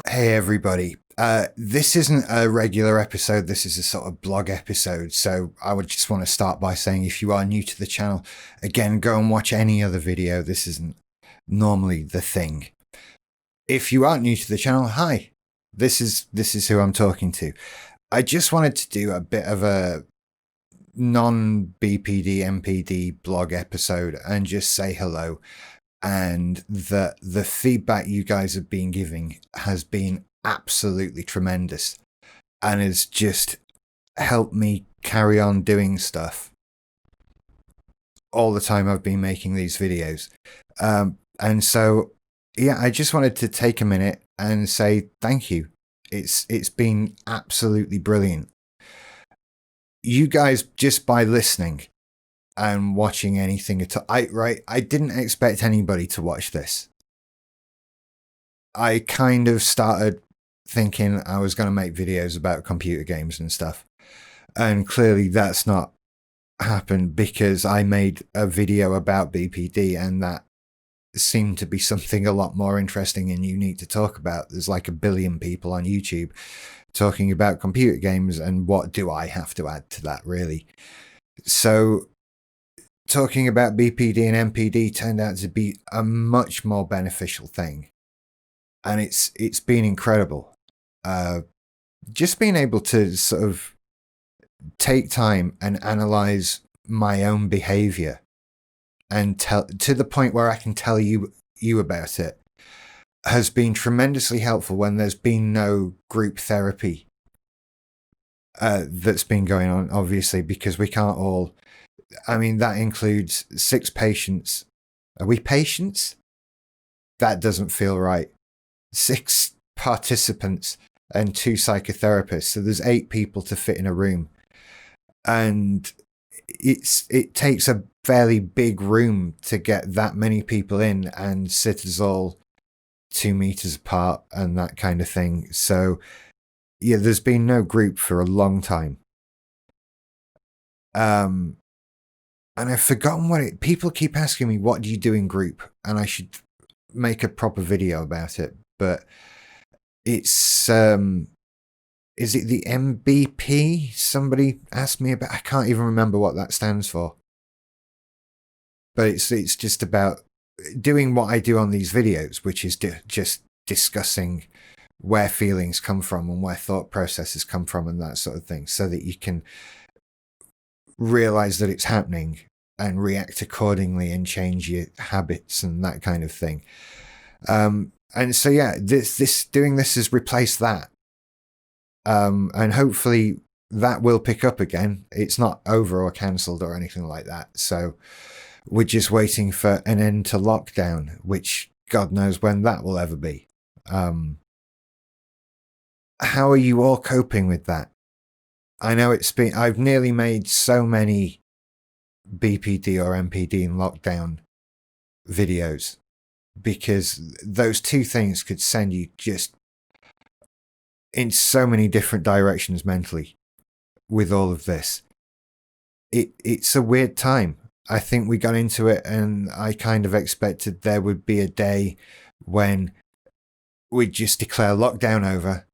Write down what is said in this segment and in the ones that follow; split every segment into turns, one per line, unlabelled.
Hey everybody. This isn't a regular episode, this is a sort of blog episode, so I would just want to start by saying if you are new to the channel, again, go and watch any other video. This isn't normally the thing. If you aren't new to the channel, hi. This is who I'm talking to. I just wanted to do a bit of a non-BPD MPD blog episode and just say hello, and that the feedback you guys have been giving has been absolutely tremendous and has just helped me carry on doing stuff all the time I've been making these videos. And so, yeah, I just wanted to take a minute and say thank you. It's been absolutely brilliant. You guys, just by listening and watching anything at all, I didn't expect anybody to watch this. I kind of started thinking I was going to make videos about computer games and stuff, and clearly that's not happened because I made a video about BPD and that seemed to be something a lot more interesting and unique to talk about. There's like 1 billion people on YouTube talking about computer games, and what do I have to add to that, really? So talking about BPD and MPD turned out to be a much more beneficial thing, and it's been incredible. Just being able to sort of take time and analyze my own behavior and tell to the point where I can tell you about it has been tremendously helpful when there's been no group therapy that's been going on, obviously, because we can't all. I mean, that includes 6 patients. Are we patients? That doesn't feel right. 6 participants and 2 psychotherapists. So there's 8 people to fit in a room. And it takes a fairly big room to get that many people in and sit us all 2 meters apart and that kind of thing. So yeah, there's been no group for a long time. And I've forgotten what people keep asking me, what do you do in group? And I should make a proper video about it. But it's, is it the MBP? Somebody asked me about, I can't even remember what that stands for. But it's just about doing what I do on these videos, which is just discussing where feelings come from and where thought processes come from and that sort of thing, so that you can realize that it's happening and react accordingly and change your habits and that kind of thing. And so, yeah, doing this has replaced that. And hopefully that will pick up again. It's not over or cancelled or anything like that. So we're just waiting for an end to lockdown, which God knows when that will ever be. How are you all coping with that? I know I've nearly made so many BPD or MPD in lockdown videos because those 2 things could send you just in so many different directions mentally with all of this. It's a weird time. I think we got into it and I kind of expected there would be a day when we'd just declare lockdown over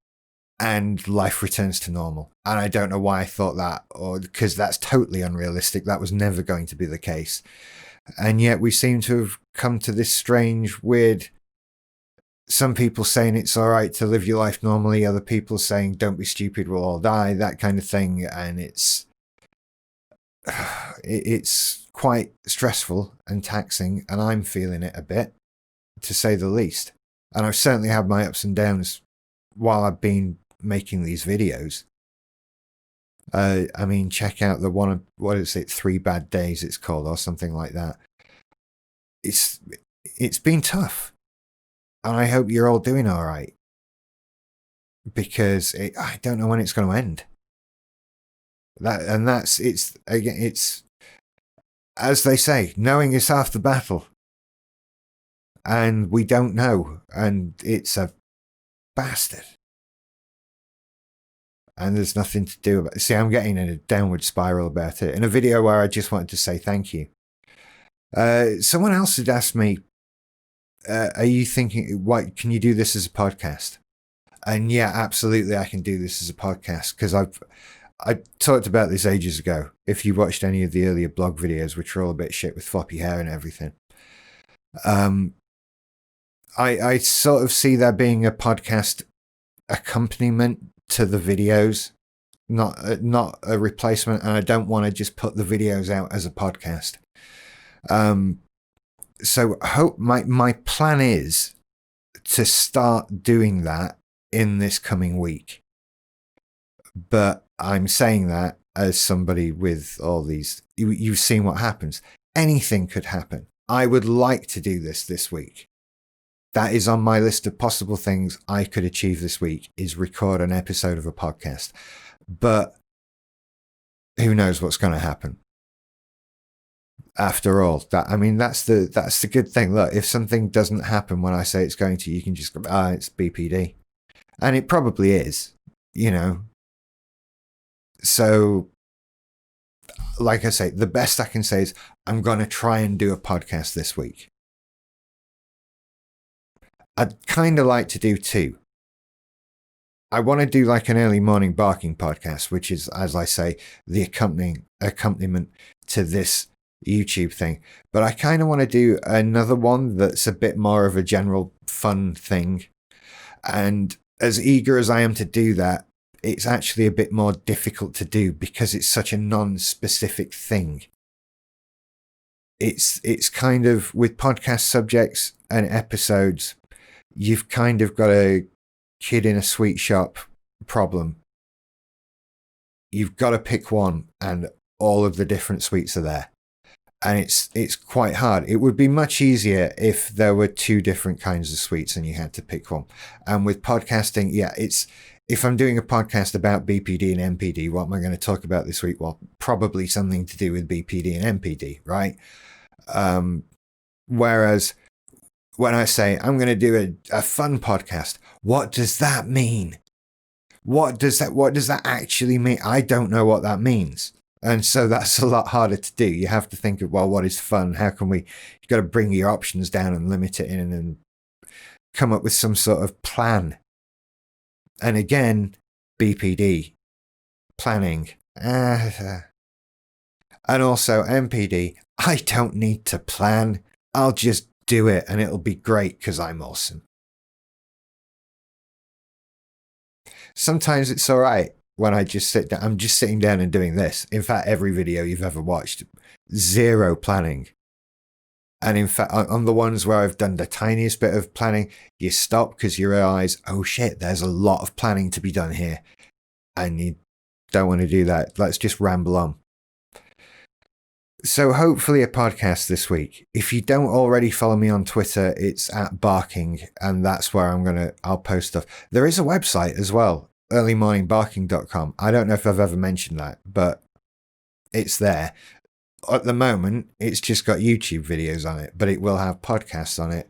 and life returns to normal. And I don't know why I thought that, or because that's totally unrealistic. That was never going to be the case. And yet we seem to have come to this strange, weird, some people saying it's all right to live your life normally, other people saying don't be stupid, we'll all die, that kind of thing. And it's quite stressful and taxing, and I'm feeling it a bit, to say the least. And I've certainly had my ups and downs while I've been making these videos. I mean, check out the one, what is it, 3 Bad Days it's called, or something like that. It's been tough, and I hope you're all doing all right, because I don't know when it's going to end. It's as they say, knowing is half the battle, and we don't know, and it's a bastard. And there's nothing to do about it. See, I'm getting in a downward spiral about it. In a video where I just wanted to say thank you. Someone else had asked me, are you thinking, what, can you do this as a podcast? And yeah, absolutely, I can do this as a podcast, because I talked about this ages ago. If you watched any of the earlier blog videos, which are all a bit shit with floppy hair and everything, I sort of see there being a podcast accompaniment to the videos, not a replacement, and I don't want to just put the videos out as a podcast. So hope my plan is to start doing that in this coming week. But I'm saying that as somebody with all these, you've seen what happens. Anything could happen. I would like to do this week. That is on my list of possible things I could achieve this week, is record an episode of a podcast. But who knows what's going to happen? After all, that's the good thing. Look, if something doesn't happen when I say it's going to, you can just go, it's BPD. And it probably is, So, like I say, the best I can say is I'm going to try and do a podcast this week. I'd kind of like to do two. I want to do like an early morning barking podcast, which is, as I say, the accompaniment to this YouTube thing. But I kind of want to do another one that's a bit more of a general fun thing. And as eager as I am to do that, it's actually a bit more difficult to do because it's such a non-specific thing. It's kind of, with podcast subjects and episodes, you've kind of got a kid in a sweet shop problem. You've got to pick one, and all of the different sweets are there. And it's quite hard. It would be much easier if there were two different kinds of sweets and you had to pick one. And with podcasting, if I'm doing a podcast about BPD and MPD, what am I going to talk about this week? Well, probably something to do with BPD and MPD, right? Whereas when I say I'm going to do a fun podcast, what does that mean? What does that actually mean? I don't know what that means. And so that's a lot harder to do. You have to think of, well, what is fun? How can you've got to bring your options down and limit it in and come up with some sort of plan. And again, BPD, planning. And also MPD, I don't need to plan. I'll just do it and it'll be great because I'm awesome. Sometimes it's all right when I just sit down. I'm just sitting down and doing this. In fact, every video you've ever watched, zero planning. And in fact, on the ones where I've done the tiniest bit of planning, you stop because you realize, oh shit, there's a lot of planning to be done here. And you don't want to do that. Let's just ramble on. So hopefully a podcast this week. If you don't already follow me on Twitter, it's @barking, and that's where I'll post stuff. There is a website as well, earlymorningbarking.com. I don't know if I've ever mentioned that, but it's there. At the moment, it's just got YouTube videos on it, but it will have podcasts on it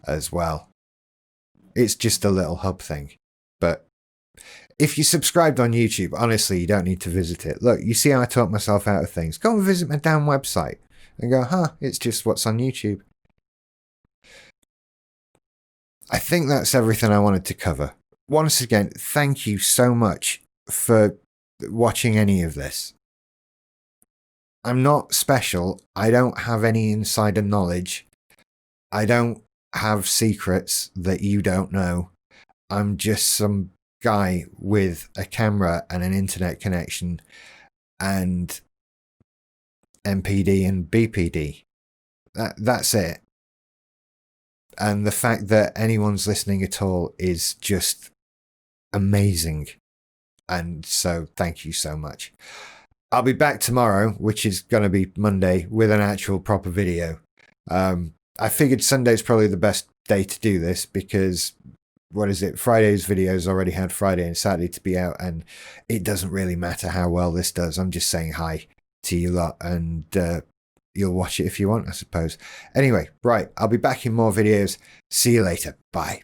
as well. It's just a little hub thing. But if you subscribed on YouTube, honestly, you don't need to visit it. Look, you see how I talk myself out of things. Go and visit my damn website and go, it's just what's on YouTube. I think that's everything I wanted to cover. Once again, thank you so much for watching any of this. I'm not special. I don't have any insider knowledge. I don't have secrets that you don't know. I'm just some guy with a camera and an internet connection and MPD and BPD. That's it. And the fact that anyone's listening at all is just amazing. And so thank you so much. I'll be back tomorrow, which is going to be Monday, with an actual proper video. I figured Sunday's probably the best day to do this because, Friday's videos already had Friday and Saturday to be out, and it doesn't really matter how well this does. I'm just saying hi to you lot, and you'll watch it if you want, I suppose. Anyway, right, I'll be back in more videos. See you later. Bye.